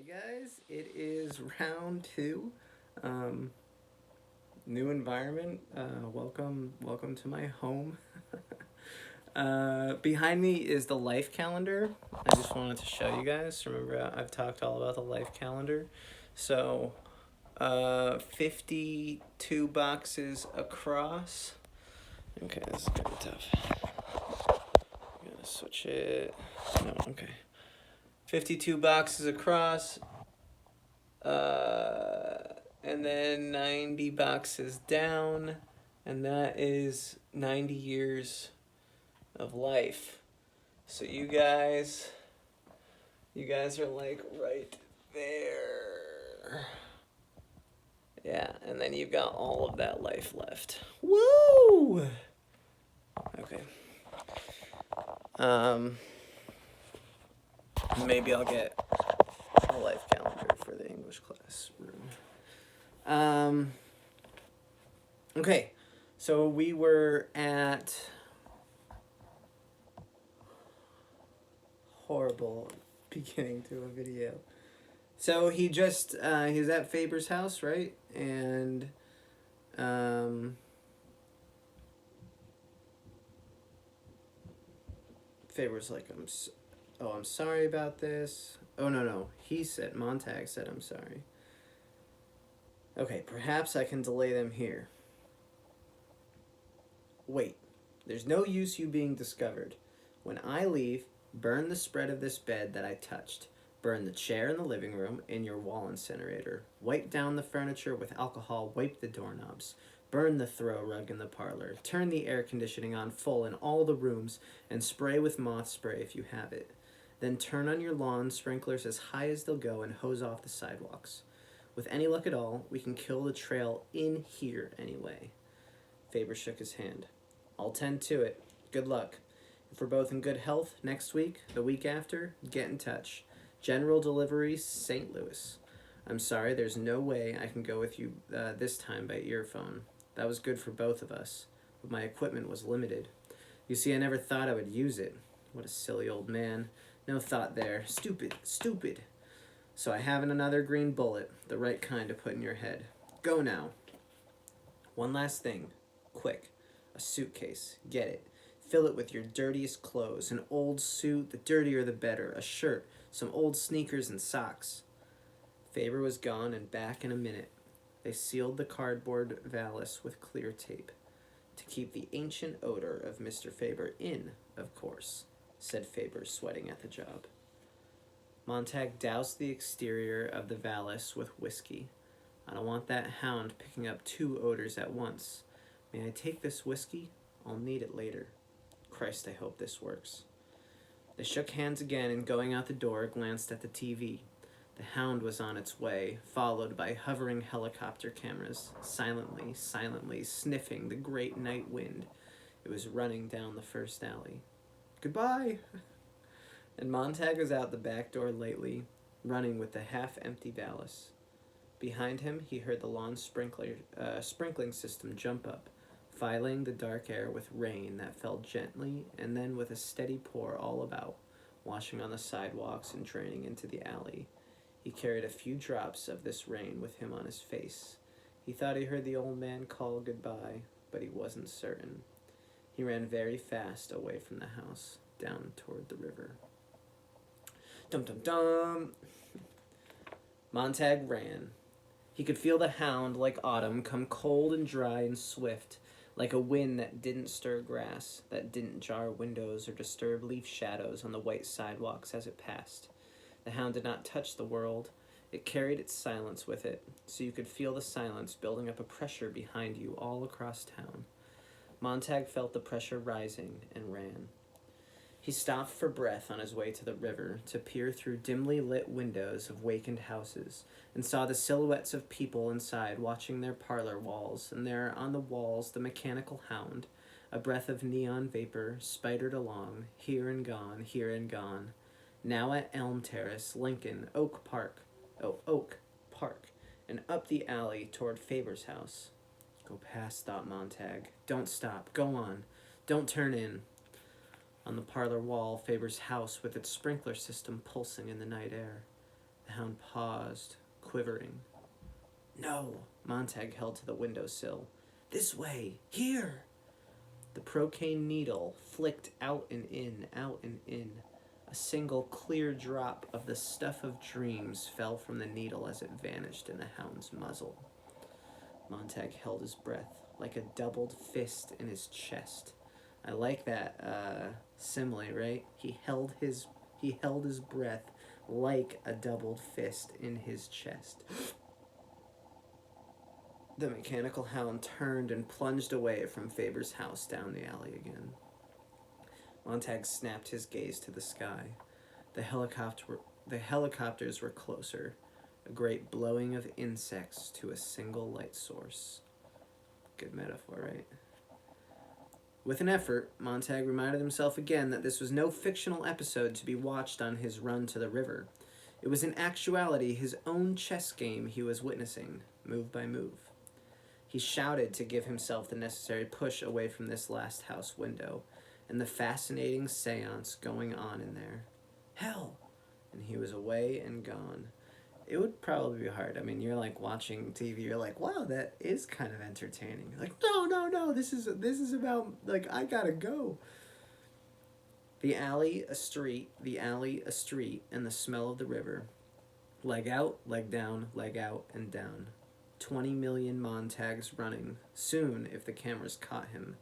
Hey guys, it is round two. Um, New environment. Welcome to my home. Behind me is the life calendar. I just wanted to show you guys. Remember, I've talked all about the life calendar. So, 52 boxes across. Okay, this is gonna be tough. I'm gonna switch it. No, okay. 52 boxes across. And then 90 boxes down, and that is 90 years of life. So you guys are like right there. Yeah, and then you've got all of that life left. Woo! Okay. Um, Maybe I'll get a life calendar for the English classroom. Okay, so we were at horrible beginning to a video. So he was at Faber's house, right? And Faber's like, I'm sorry about this. Oh no, Montag said I'm sorry. Okay, perhaps I can delay them here. Wait, there's no use you being discovered. When I leave, burn the spread of this bed that I touched. Burn the chair in the living room in your wall incinerator. Wipe down the furniture with alcohol. Wipe the doorknobs. Burn the throw rug in the parlor. Turn the air conditioning on full in all the rooms and spray with moth spray if you have it. Then turn on your lawn sprinklers as high as they'll go and hose off the sidewalks. With any luck at all, we can kill the trail in here anyway. Faber shook his hand. I'll tend to it. Good luck. If we're both in good health next week, the week after, get in touch. General delivery, St. Louis. I'm sorry, there's no way I can go with you this time by earphone. That was good for both of us, but my equipment was limited. You see, I never thought I would use it. What a silly old man. No thought there. Stupid. So I haven't another green bullet, the right kind to put in your head. Go now. One last thing. Quick. A suitcase. Get it. Fill it with your dirtiest clothes. An old suit, the dirtier the better. A shirt, some old sneakers and socks. Faber was gone and back in a minute. They sealed the cardboard valise with clear tape. To keep the ancient odor of Mr. Faber in, of course, said Faber, sweating at the job. Montag doused the exterior of the valise with whiskey. I don't want that hound picking up two odors at once. May I take this whiskey? I'll need it later. Christ, I hope this works. They shook hands again and going out the door glanced at the TV. The hound was on its way, followed by hovering helicopter cameras, silently sniffing the great night wind. It was running down the first alley. Goodbye! And Montag was out the back door lately, running with the half-empty valise. Behind him, he heard the lawn sprinkling system jump up, filing the dark air with rain that fell gently and then with a steady pour all about, washing on the sidewalks and draining into the alley. He carried a few drops of this rain with him on his face. He thought he heard the old man call goodbye, but he wasn't certain. He ran very fast away from the house, down toward the river. Dum-dum-dum! Montag ran. He could feel the hound, like autumn, come cold and dry and swift, like a wind that didn't stir grass, that didn't jar windows or disturb leaf shadows on the white sidewalks as it passed. The hound did not touch the world. It carried its silence with it, so you could feel the silence building up a pressure behind you all across town. Montag felt the pressure rising and ran. He stopped for breath on his way to the river to peer through dimly lit windows of wakened houses and saw the silhouettes of people inside watching their parlor walls, and there on the walls the mechanical hound, a breath of neon vapor, spidered along, here and gone, now at Elm Terrace, Lincoln, Oak Park, and up the alley toward Faber's house. Go past, thought Montag. Don't stop. Go on. Don't turn in. On the parlor wall, Faber's house with its sprinkler system pulsing in the night air. The hound paused, quivering. No, Montag held to the windowsill. This way, here! The Procaine needle flicked out and in, out and in. A single clear drop of the stuff of dreams fell from the needle as it vanished in the hound's muzzle. Montag held his breath, like a doubled fist in his chest. I like that simile, right? He held his breath like a doubled fist in his chest. The mechanical hound turned and plunged away from Faber's house down the alley again. Montag snapped his gaze to the sky. The helicopters were closer, a great blowing of insects to a single light source. Good metaphor, right? With an effort, Montag reminded himself again that this was no fictional episode to be watched on his run to the river. It was in actuality his own chess game he was witnessing, move by move. He shouted to give himself the necessary push away from this last house window, and the fascinating seance going on in there. Hell! And he was away and gone. It would probably be hard. I mean, you're like watching TV, you're like, wow, that is kind of entertaining. You're like, no, this is about, like, I gotta go. The alley, a street, and the smell of the river. Leg out, leg down, leg out, and down. 20 million Montags running. Soon, if the cameras caught him.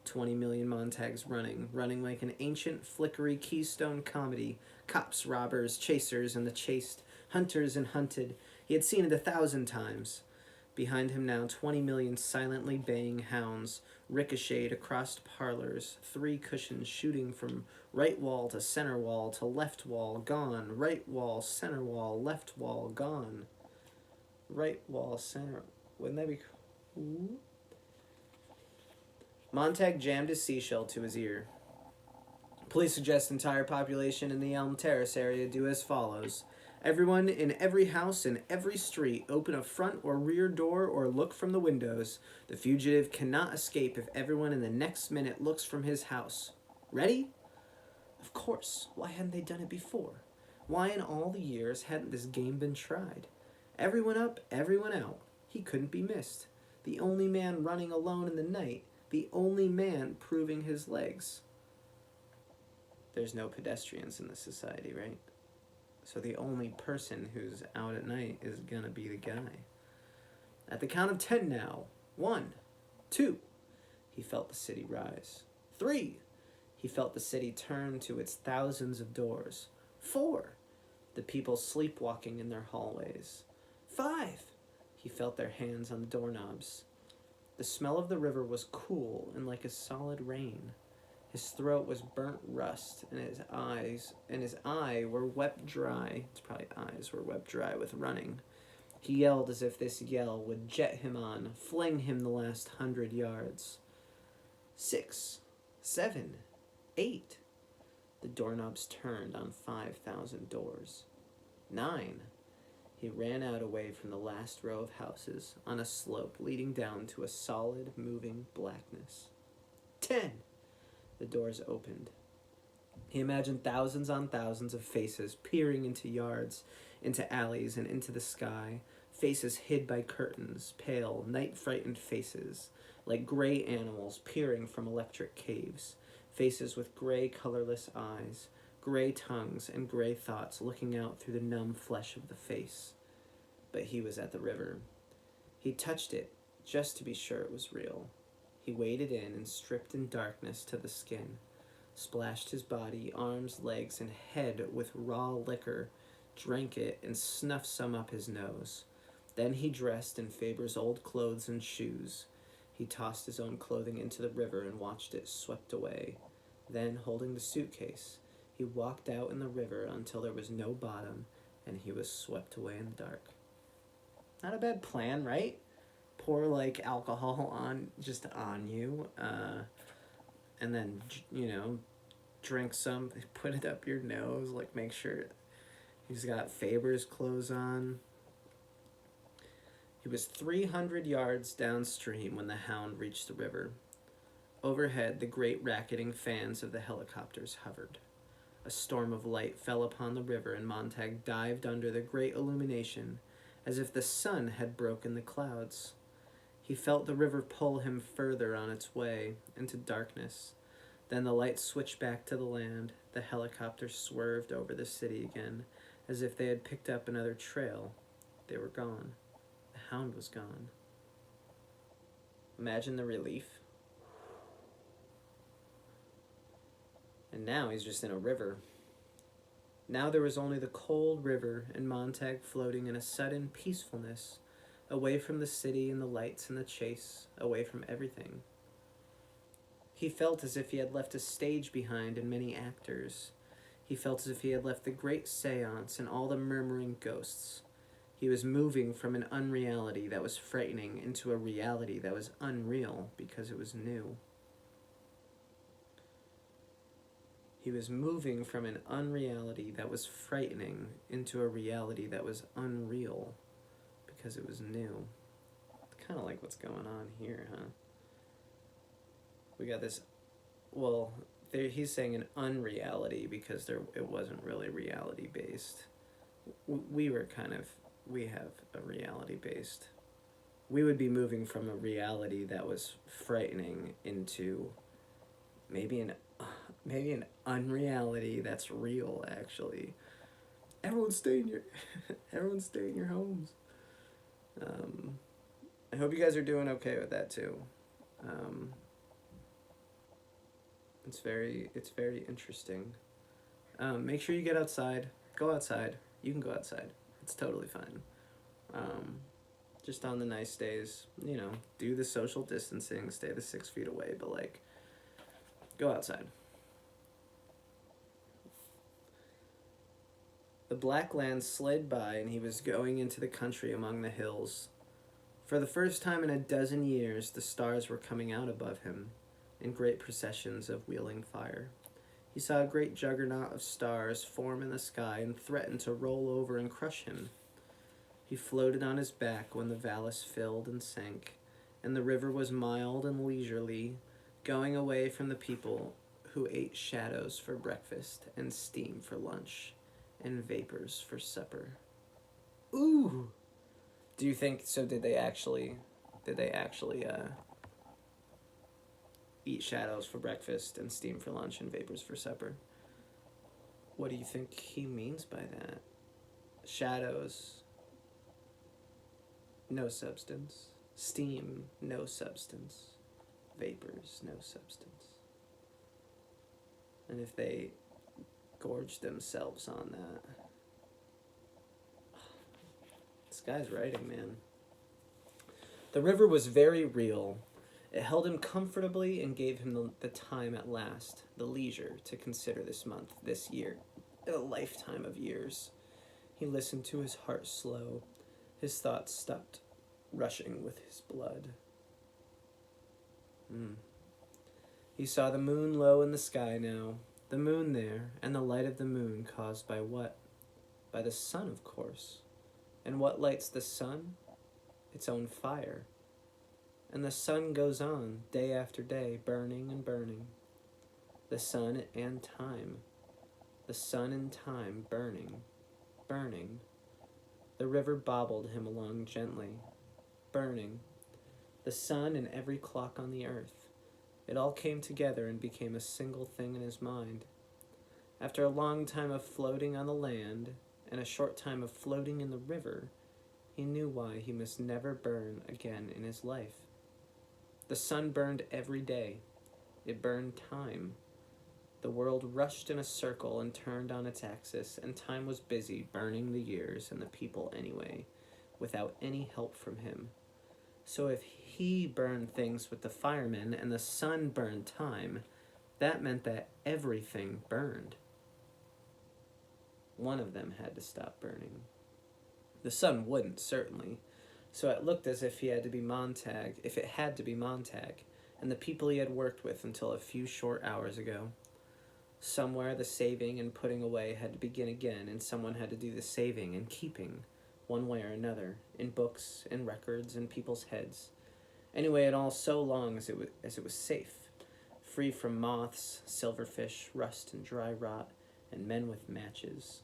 20 million Montags running like an ancient flickery Keystone comedy. Cops, robbers, chasers, and the chased. Hunters and hunted. He had seen it 1,000 times. Behind him now, 20 million silently baying hounds ricocheted across parlors, 3 cushions shooting from right wall to center wall to left wall, gone. Right wall, center wall, left wall, gone. Right wall, center. Wouldn't that be cool? Montag jammed his seashell to his ear. Police suggest entire population in the Elm Terrace area do as follows. Everyone in every house in every street open a front or rear door or look from the windows. The fugitive cannot escape if everyone in the next minute looks from his house. Ready? Of course. Why hadn't they done it before? Why in all the years hadn't this game been tried? Everyone up, everyone out. He couldn't be missed. The only man running alone in the night. The only man proving his legs. There's no pedestrians in this society, right? So the only person who's out at night is gonna be the guy. At the count of 10 now. 1, 2. He felt the city rise. 3. He felt the city turn to its thousands of doors. 4. The people sleepwalking in their hallways. 5. He felt their hands on the doorknobs. The smell of the river was cool and like a solid rain. His throat was burnt rust, and his eye were wept dry. It's probably eyes were wept dry with running. He yelled as if this yell would jet him on, fling him the last 100 yards. 6, 7, 8. The doorknobs turned on 5,000 doors. 9. He ran out away from the last row of houses on a slope leading down to a solid, moving blackness. 10. The doors opened. He imagined thousands on thousands of faces peering into yards, into alleys, and into the sky. Faces hid by curtains, pale, night-frightened faces, like gray animals peering from electric caves. Faces with gray, colorless eyes, gray tongues, and gray thoughts looking out through the numb flesh of the face. But he was at the river. He touched it, just to be sure it was real. He waded in and stripped in darkness to the skin, splashed his body, arms, legs, and head with raw liquor, drank it, and snuffed some up his nose. Then he dressed in Faber's old clothes and shoes. He tossed his own clothing into the river and watched it swept away. Then, holding the suitcase, he walked out in the river until there was no bottom, and he was swept away in the dark. Not a bad plan, right? Pour like alcohol on you, and then drink some, put it up your nose, like make sure he's got Faber's clothes on. He was 300 yards downstream when the hound reached the river. Overhead, the great racketing fans of the helicopters hovered. A storm of light fell upon the river, and Montag dived under the great illumination, as if the sun had broken the clouds. He felt the river pull him further on its way into darkness. Then the light switched back to the land. The helicopter swerved over the city again, as if they had picked up another trail. They were gone. The hound was gone. Imagine the relief. And now he's just in a river. Now there was only the cold river and Montag floating in a sudden peacefulness, away from the city and the lights and the chase, away from everything. He felt as if he had left a stage behind and many actors. He felt as if he had left the great seance and all the murmuring ghosts. He was moving from an unreality that was frightening into a reality that was unreal because it was new. He was moving from an unreality that was frightening into a reality that was unreal because it was new. Kind of like what's going on here, huh? We got this, well, he's saying an unreality because it wasn't really reality based. We have a reality based. We would be moving from a reality that was frightening into maybe an unreality that's real. Actually, everyone stay in your homes. I hope you guys are doing okay with that too. It's very interesting. Make sure you get outside. Go outside. You can go outside. It's totally fine. Just on the nice days, do the social distancing, stay the 6 feet away, but go outside. The black land slid by, and he was going into the country among the hills. For the first time in a dozen years, the stars were coming out above him, in great processions of wheeling fire. He saw a great juggernaut of stars form in the sky and threaten to roll over and crush him. He floated on his back when the Valais filled and sank, and the river was mild and leisurely, going away from the people who ate shadows for breakfast and steam for lunch and vapors for supper. Ooh! Do you think, so did they actually eat shadows for breakfast and steam for lunch and vapors for supper? What do you think he means by that? Shadows, no substance. Steam, no substance. Vapors, no substance. And if they gorge themselves on that. This guy's writing, man. The river was very real. It held him comfortably and gave him the time at last, the leisure to consider this month, this year, a lifetime of years. He listened to his heart slow. His thoughts stopped rushing with his blood. He saw the moon low in the sky now. The moon there, and the light of the moon caused by what? By the sun, of course. And what lights the sun? Its own fire. And the sun goes on, day after day, burning and burning. The sun and time. The sun and time burning, burning. The river bobbled him along gently, burning. The sun and every clock on the earth. It all came together and became a single thing in his mind. After a long time of floating on the land, and a short time of floating in the river, he knew why he must never burn again in his life. The sun burned every day. It burned time. The world rushed in a circle and turned on its axis, and time was busy burning the years and the people anyway, without any help from him. So if he burned things with the firemen and the sun burned time, that meant that everything burned. One of them had to stop burning. The sun wouldn't, certainly. So it looked as if it had to be Montag, and the people he had worked with until a few short hours ago. Somewhere the saving and putting away had to begin again, and someone had to do the saving and keeping, one way or another, in books, in records, in people's heads. Anyway, it all so long as it was safe, free from moths, silverfish, rust, and dry rot, and men with matches.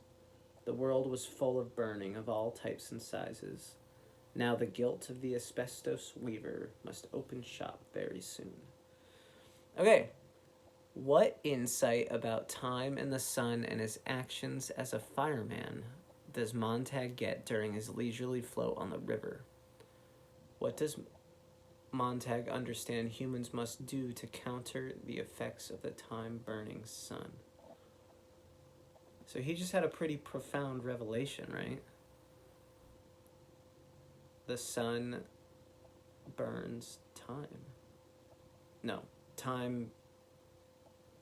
The world was full of burning of all types and sizes. Now the guilt of the asbestos weaver must open shop very soon. Okay, what insight about time and the sun and his actions as a fireman does Montag get during his leisurely float on the river? What does Montag understand humans must do to counter the effects of the time-burning sun? So he just had a pretty profound revelation, right? The sun burns time. No, time...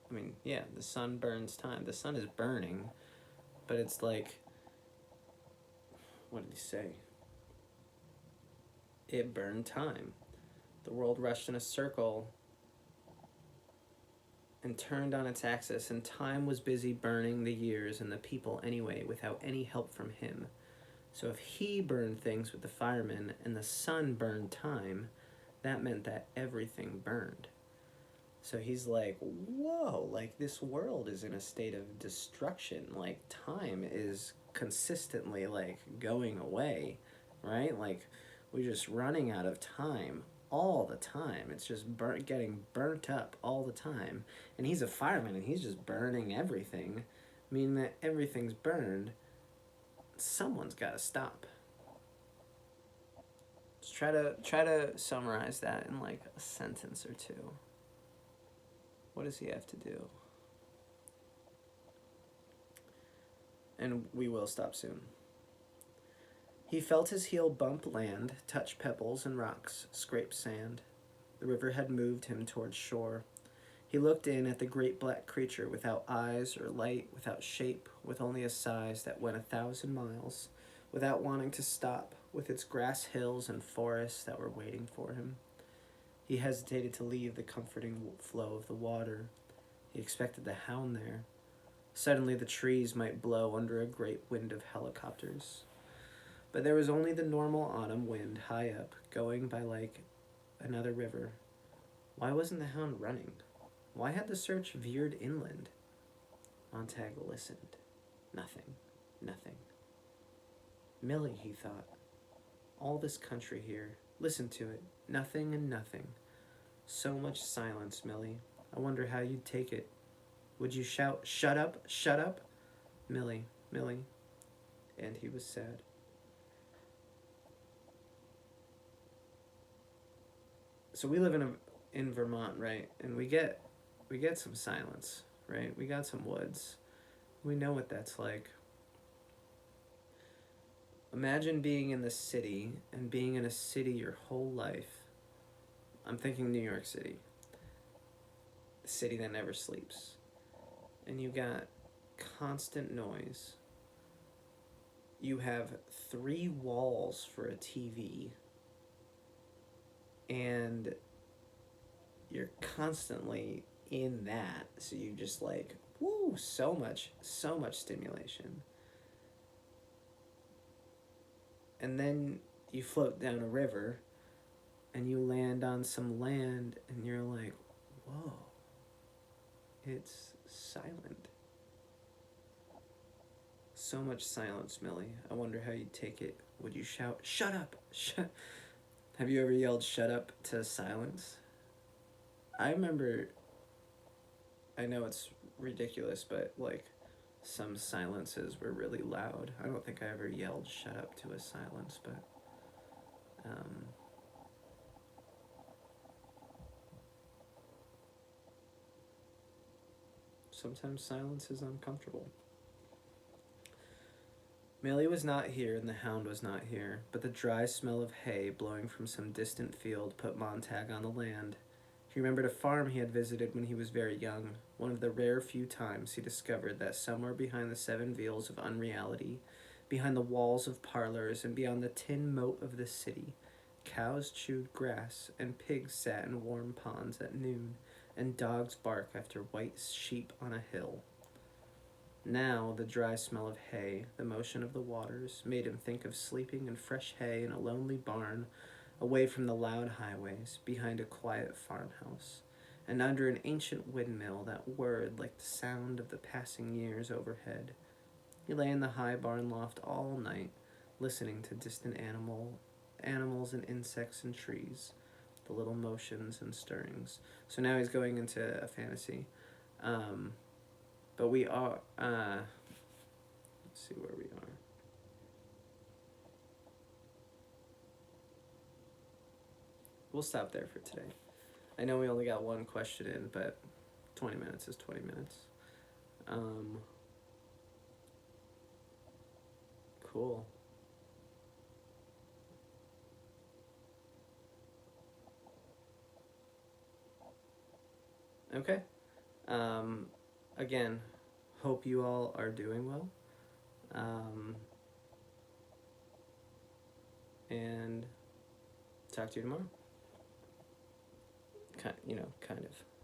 I mean, yeah, the sun burns time. The sun is burning, but it's like... What did he say? It burned time. The world rushed in a circle and turned on its axis, and time was busy burning the years and the people anyway, without any help from him. So if he burned things with the firemen and the sun burned time, that meant that everything burned. So he's like, whoa, like this world is in a state of destruction. Like time is consistently like going away, right? Like we're just running out of time all the time. It's just getting burnt up all the time. And he's a fireman and he's just burning everything, meaning that everything's burned. Someone's got to stop. Let's try to summarize that in like a sentence or two. What does he have to do? And we will stop soon. He felt his heel bump land, touch pebbles and rocks, scrape sand. The river had moved him towards shore. He looked in at the great black creature without eyes or light, without shape, with only a size that went 1,000 miles, without wanting to stop, with its grass hills and forests that were waiting for him. He hesitated to leave the comforting flow of the water. He expected the hound there. Suddenly the trees might blow under a great wind of helicopters. But there was only the normal autumn wind high up, going by like another river. Why wasn't the hound running? Why had the search veered inland? Montag listened. Nothing. Nothing. Millie, he thought. All this country here. Listen to it. Nothing and nothing. So much silence, Millie. I wonder how you'd take it. Would you shout, "Shut up, shut up"? Millie, Millie. And he was sad. So we live in Vermont, right? And we get some silence, right? We got some woods. We know what that's like. Imagine being in the city and being in a city your whole life. I'm thinking New York City. The city that never sleeps. And you got constant noise. You have 3 walls for a TV. And you're constantly in that. So you just like, woo, so much stimulation. And then you float down a river and you land on some land and you're like, whoa, it's silent. So much silence, Millie. I wonder how you'd take it. Would you shout, "Shut up, shut"? Have you ever yelled "shut up" to silence? I remember, I know it's ridiculous, but like some silences were really loud. I don't think I ever yelled "shut up" to a silence, but sometimes silence is uncomfortable. Millie was not here and the hound was not here, but the dry smell of hay blowing from some distant field put Montag on the land. He remembered a farm he had visited when he was very young, one of the rare few times he discovered that somewhere behind the 7 veils of unreality, behind the walls of parlors, and beyond the tin moat of the city, cows chewed grass, and pigs sat in warm ponds at noon, and dogs bark after white sheep on a hill. Now the dry smell of hay, the motion of the waters, made him think of sleeping in fresh hay in a lonely barn, away from the loud highways, behind a quiet farmhouse. and under an ancient windmill that whirred like the sound of the passing years overhead. He lay in the high barn loft all night, listening to distant animals and insects and trees, the little motions and stirrings. So now he's going into a fantasy. But we are, let's see where we are. We'll stop there for today. I know we only got one question in, but 20 minutes is 20 minutes. Cool. Okay. Again, hope you all are doing well. And talk to you tomorrow. Kind of.